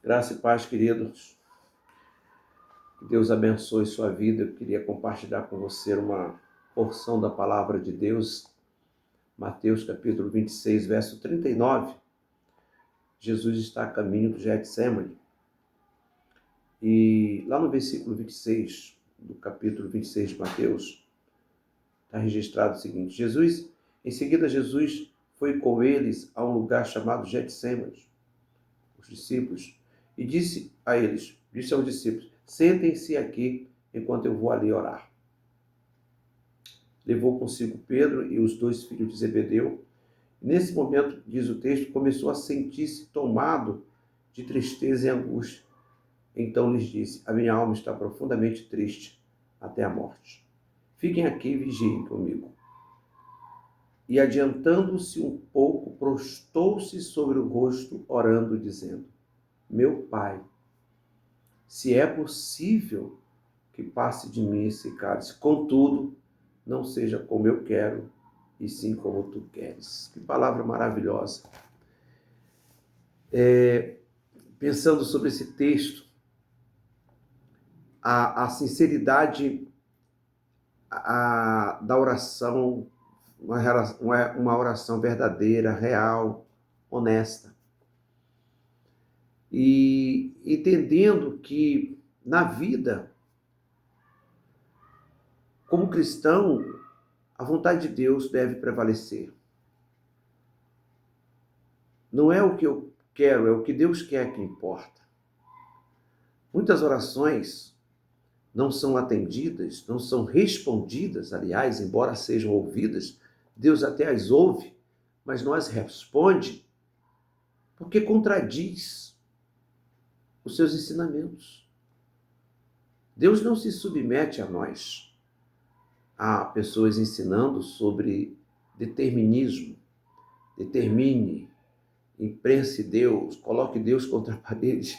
Graça e paz, queridos. Que Deus abençoe sua vida. Eu queria compartilhar com você uma porção da palavra de Deus. Mateus capítulo 26, verso 39. Jesus está a caminho do Getsêmani. E lá no versículo 26, do capítulo 26 de Mateus, está registrado o seguinte: em seguida Jesus foi com eles a um lugar chamado Getsêmani, os discípulos, e disse aos discípulos: sentem-se aqui enquanto eu vou ali orar. Levou consigo Pedro e os 2 filhos de Zebedeu. Nesse momento, diz o texto, começou a sentir-se tomado de tristeza e angústia. Então lhes disse: a minha alma está profundamente triste até a morte. Fiquem aqui e vigiem comigo. E adiantando-se um pouco, prostou-se sobre o rosto, orando, dizendo: meu Pai, se é possível que passe de mim esse cálice, contudo, não seja como eu quero, e sim como tu queres. Que palavra maravilhosa. Pensando sobre esse texto, a sinceridade da oração, uma oração verdadeira, real, honesta. E entendendo que na vida, como cristão, a vontade de Deus deve prevalecer. Não é o que eu quero, é o que Deus quer que importa. Muitas orações não são atendidas, não são respondidas, aliás, embora sejam ouvidas, Deus até as ouve, mas não as responde porque contradiz os seus ensinamentos. Deus não se submete a nós. Há pessoas ensinando sobre determinismo. Determine, imprense Deus, coloque Deus contra a parede.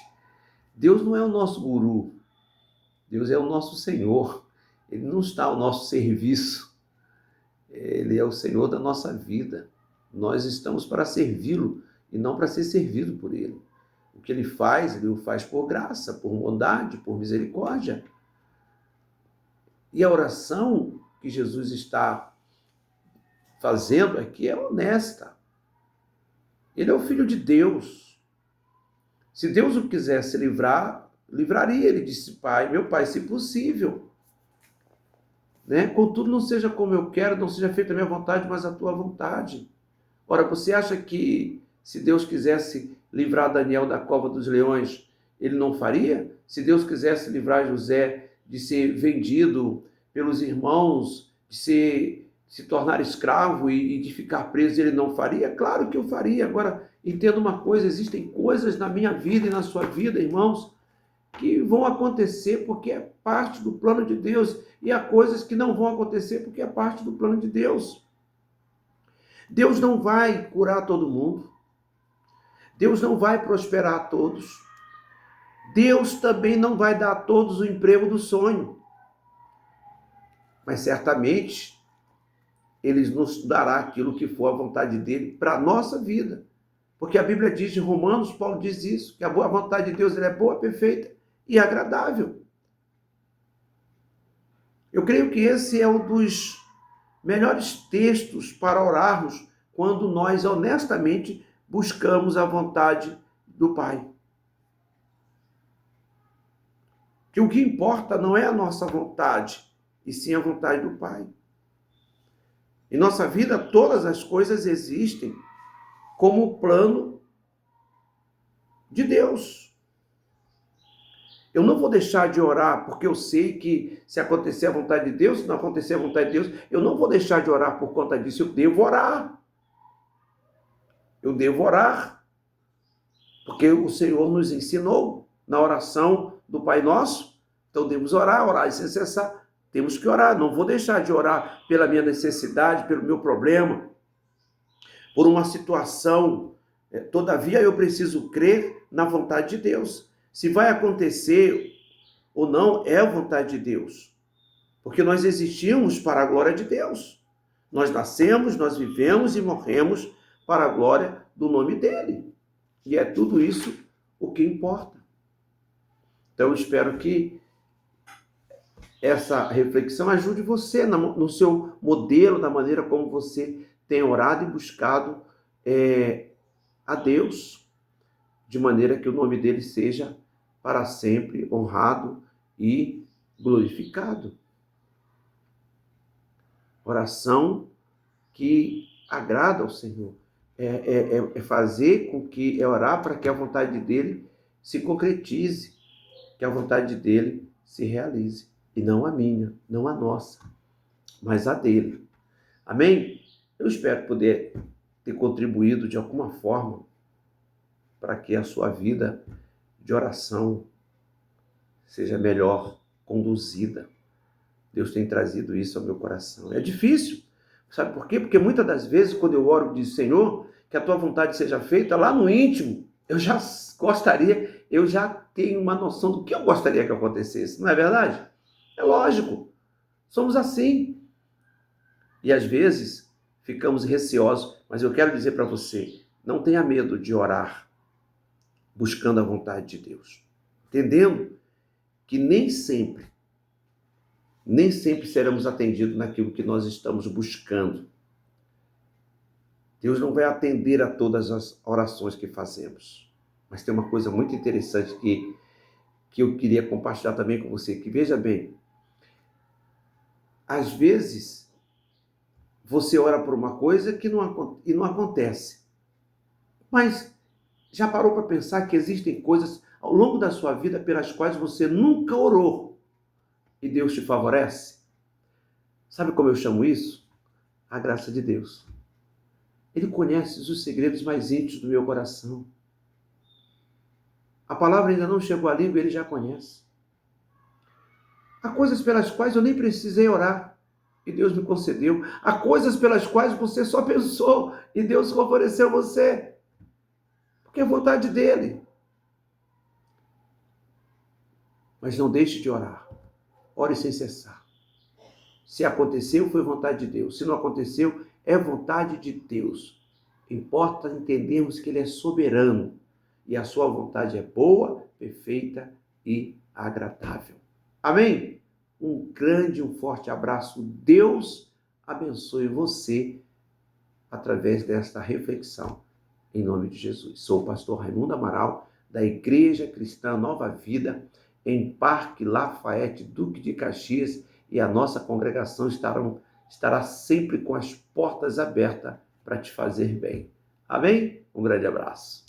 Deus não é o nosso guru. Deus é o nosso Senhor. Ele não está ao nosso serviço. Ele é o Senhor da nossa vida. Nós estamos para servi-lo e não para ser servido por Ele. O que Ele o faz por graça, por bondade, por misericórdia. E a oração que Jesus está fazendo aqui é honesta. Ele é o Filho de Deus. Se Deus o quisesse livrar, livraria. Ele disse: Pai, meu Pai, se possível. Contudo, não seja como eu quero, não seja feita a minha vontade, mas a tua vontade. Ora, você acha que se Deus quisesse livrar Daniel da cova dos leões, ele não faria? Se Deus quisesse livrar José de ser vendido pelos irmãos, de se tornar escravo e de ficar preso, ele não faria? Claro que eu faria. Agora, entenda uma coisa: existem coisas na minha vida e na sua vida, irmãos, que vão acontecer porque é parte do plano de Deus, e há coisas que não vão acontecer porque é parte do plano de Deus. Deus não vai curar todo mundo. Deus não vai prosperar a todos. Deus também não vai dar a todos o emprego do sonho. Mas certamente Ele nos dará aquilo que for a vontade dele para a nossa vida. Porque a Bíblia diz, em Romanos, Paulo diz isso, que a boa vontade de Deus ela é boa, perfeita e agradável. Eu creio que esse é um dos melhores textos para orarmos quando nós honestamente buscamos a vontade do Pai. Que o que importa não é a nossa vontade, e sim a vontade do Pai. Em nossa vida, todas as coisas existem como o plano de Deus. Eu não vou deixar de orar, porque eu sei que se acontecer a vontade de Deus, se não acontecer a vontade de Deus, eu não vou deixar de orar por conta disso. Eu devo orar. Eu devo orar. Porque o Senhor nos ensinou na oração do Pai Nosso. Então, devemos orar e sem cessar. Temos que orar. Não vou deixar de orar pela minha necessidade, pelo meu problema, por uma situação. Todavia, eu preciso crer na vontade de Deus. Se vai acontecer ou não, é a vontade de Deus. Porque nós existimos para a glória de Deus. Nós nascemos, nós vivemos e morremos para a glória do nome dele. E é tudo isso o que importa. Então, eu espero que essa reflexão ajude você no seu modelo, da maneira como você tem orado e buscado a Deus, de maneira que o nome dele seja para sempre honrado e glorificado. Oração que agrada ao Senhor. É fazer com que, orar para que a vontade dele se concretize, que a vontade dele se realize. E não a minha, não a nossa, mas a dele. Amém? Eu espero poder ter contribuído de alguma forma para que a sua vida de oração seja melhor conduzida. Deus tem trazido isso ao meu coração. É difícil, sabe por quê? Porque muitas das vezes, quando eu oro, diz, Senhor, que a tua vontade seja feita, lá no íntimo, eu já gostaria, eu já tenho uma noção do que eu gostaria que acontecesse, não é verdade? É lógico, somos assim. E às vezes ficamos receosos, mas eu quero dizer para você, não tenha medo de orar buscando a vontade de Deus, entendendo que nem sempre seremos atendidos naquilo que nós estamos buscando. Deus não vai atender a todas as orações que fazemos. Mas tem uma coisa muito interessante que eu queria compartilhar também com você, que veja bem, às vezes você ora por uma coisa que não acontece. Mas já parou para pensar que existem coisas ao longo da sua vida pelas quais você nunca orou e Deus te favorece? Sabe como eu chamo isso? A graça de Deus. Ele conhece os segredos mais íntimos do meu coração. A palavra ainda não chegou à língua, ele já conhece. Há coisas pelas quais eu nem precisei orar e Deus me concedeu. Há coisas pelas quais você só pensou e Deus favoreceu você. Porque é vontade dele. Mas não deixe de orar. Ore sem cessar. Se aconteceu, foi vontade de Deus. Se não aconteceu, é vontade de Deus. Importa entendermos que ele é soberano e a sua vontade é boa, perfeita e agradável. Amém? Um forte abraço. Deus abençoe você através desta reflexão. Em nome de Jesus. Sou o pastor Raimundo Amaral, da Igreja Cristã Nova Vida, em Parque Lafayette, Duque de Caxias, e a nossa congregação estará sempre com as portas abertas para te fazer bem. Amém? Um grande abraço.